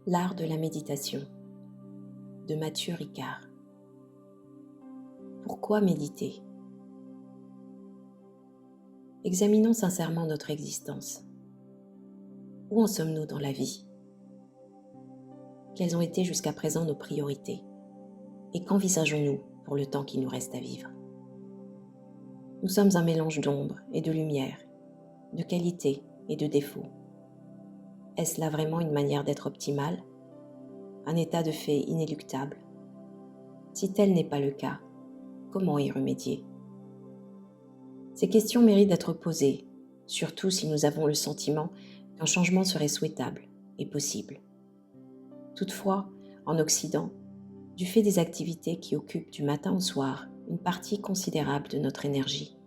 L'art de la méditation de Mathieu Ricard. Pourquoi méditer? Examinons sincèrement notre existence. Où en sommes-nous dans la vie? Quelles ont été jusqu'à présent nos priorités? Et qu'envisageons-nous pour le temps qui nous reste à vivre? Nous sommes un mélange d'ombre et de lumière, de qualité et de défaut. Est-ce là vraiment une manière d'être optimale? Un état de fait inéluctable? Si tel n'est pas le cas, comment y remédier? Ces questions méritent d'être posées, surtout si nous avons le sentiment qu'un changement serait souhaitable et possible. Toutefois, en Occident, du fait des activités qui occupent du matin au soir une partie considérable de notre énergie,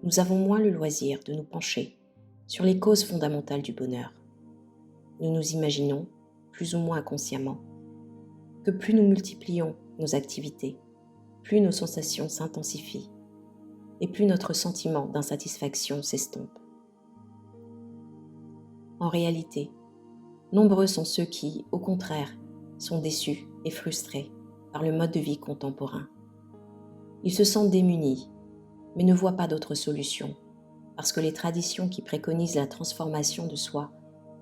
nous avons moins le loisir de nous pencher sur les causes fondamentales du bonheur. Nous nous imaginons, plus ou moins inconsciemment, que plus nous multiplions nos activités, plus nos sensations s'intensifient et plus notre sentiment d'insatisfaction s'estompe. En réalité, nombreux sont ceux qui, au contraire, sont déçus et frustrés par le mode de vie contemporain. Ils se sentent démunis, mais ne voient pas d'autre solution, parce que les traditions qui préconisent la transformation de soi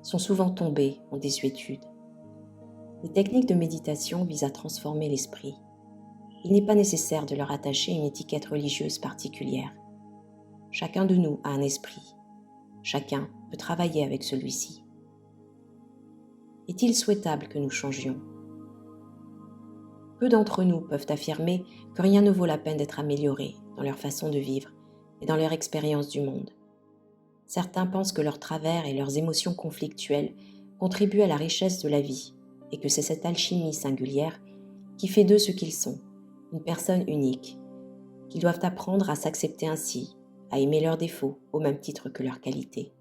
sont souvent tombées en désuétude. Les techniques de méditation visent à transformer l'esprit. Il n'est pas nécessaire de leur attacher une étiquette religieuse particulière. Chacun de nous a un esprit. Chacun peut travailler avec celui-ci. Est-il souhaitable que nous changions? Peu d'entre nous peuvent affirmer que rien ne vaut la peine d'être amélioré dans leur façon de vivre et dans leur expérience du monde. Certains pensent que leurs travers et leurs émotions conflictuelles contribuent à la richesse de la vie et que c'est cette alchimie singulière qui fait d'eux ce qu'ils sont, une personne unique, qu'ils doivent apprendre à s'accepter ainsi, à aimer leurs défauts au même titre que leurs qualités.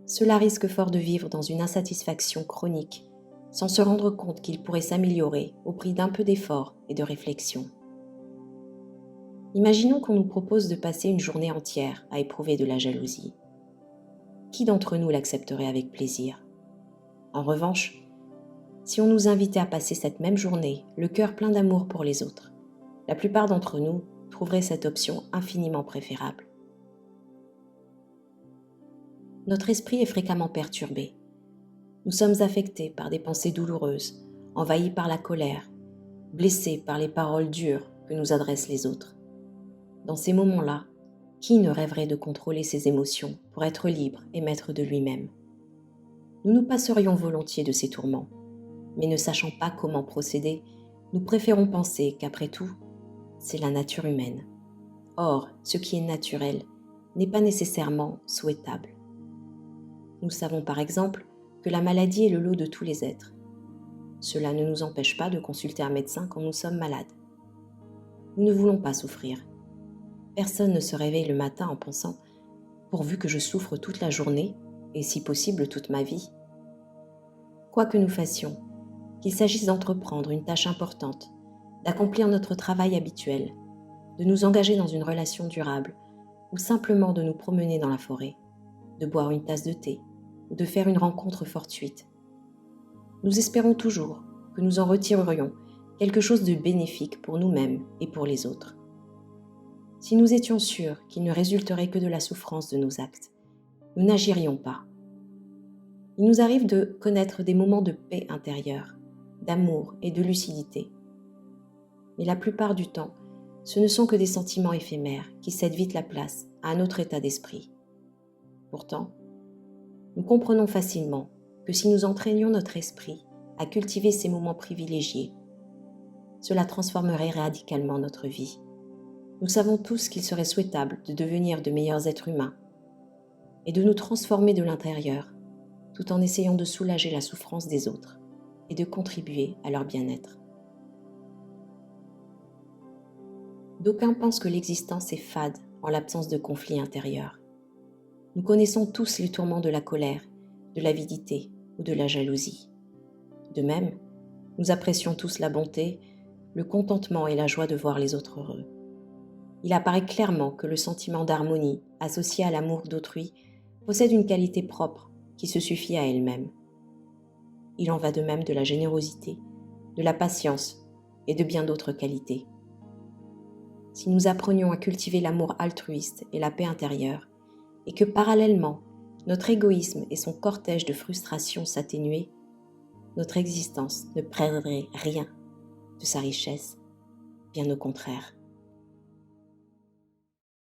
Cela risque fort de vivre dans une insatisfaction chronique, sans se rendre compte qu'ils pourraient s'améliorer au prix d'un peu d'effort et de réflexion. Imaginons qu'on nous propose de passer une journée entière à éprouver de la jalousie. Qui d'entre nous l'accepterait avec plaisir? En revanche, si on nous invitait à passer cette même journée, le cœur plein d'amour pour les autres, la plupart d'entre nous trouveraient cette option infiniment préférable. Notre esprit est fréquemment perturbé. Nous sommes affectés par des pensées douloureuses, envahis par la colère, blessés par les paroles dures que nous adressent les autres. Dans ces moments-là, qui ne rêverait de contrôler ses émotions pour être libre et maître de lui-même? Nous nous passerions volontiers de ces tourments, mais ne sachant pas comment procéder, nous préférons penser qu'après tout, c'est la nature humaine. Or, ce qui est naturel n'est pas nécessairement souhaitable. Nous savons par exemple que la maladie est le lot de tous les êtres. Cela ne nous empêche pas de consulter un médecin quand nous sommes malades. Nous ne voulons pas souffrir. Personne ne se réveille le matin en pensant « pourvu que je souffre toute la journée et si possible toute ma vie ». Quoi que nous fassions, qu'il s'agisse d'entreprendre une tâche importante, d'accomplir notre travail habituel, de nous engager dans une relation durable ou simplement de nous promener dans la forêt, de boire une tasse de thé ou de faire une rencontre fortuite. Nous espérons toujours que nous en retirerions quelque chose de bénéfique pour nous-mêmes et pour les autres. Si nous étions sûrs qu'il ne résulterait que de la souffrance de nos actes, nous n'agirions pas. Il nous arrive de connaître des moments de paix intérieure, d'amour et de lucidité. Mais la plupart du temps, ce ne sont que des sentiments éphémères qui cèdent vite la place à un autre état d'esprit. Pourtant, nous comprenons facilement que si nous entraînions notre esprit à cultiver ces moments privilégiés, cela transformerait radicalement notre vie. Nous savons tous qu'il serait souhaitable de devenir de meilleurs êtres humains et de nous transformer de l'intérieur, tout en essayant de soulager la souffrance des autres et de contribuer à leur bien-être. D'aucuns pensent que l'existence est fade en l'absence de conflits intérieurs. Nous connaissons tous les tourments de la colère, de l'avidité ou de la jalousie. De même, nous apprécions tous la bonté, le contentement et la joie de voir les autres heureux. Il apparaît clairement que le sentiment d'harmonie associé à l'amour d'autrui possède une qualité propre qui se suffit à elle-même. il en va de même de la générosité, de la patience et de bien d'autres qualités. Si nous apprenions à cultiver l'amour altruiste et la paix intérieure, et que parallèlement, notre égoïsme et son cortège de frustrations s'atténuaient, notre existence ne perdrait rien de sa richesse, bien au contraire.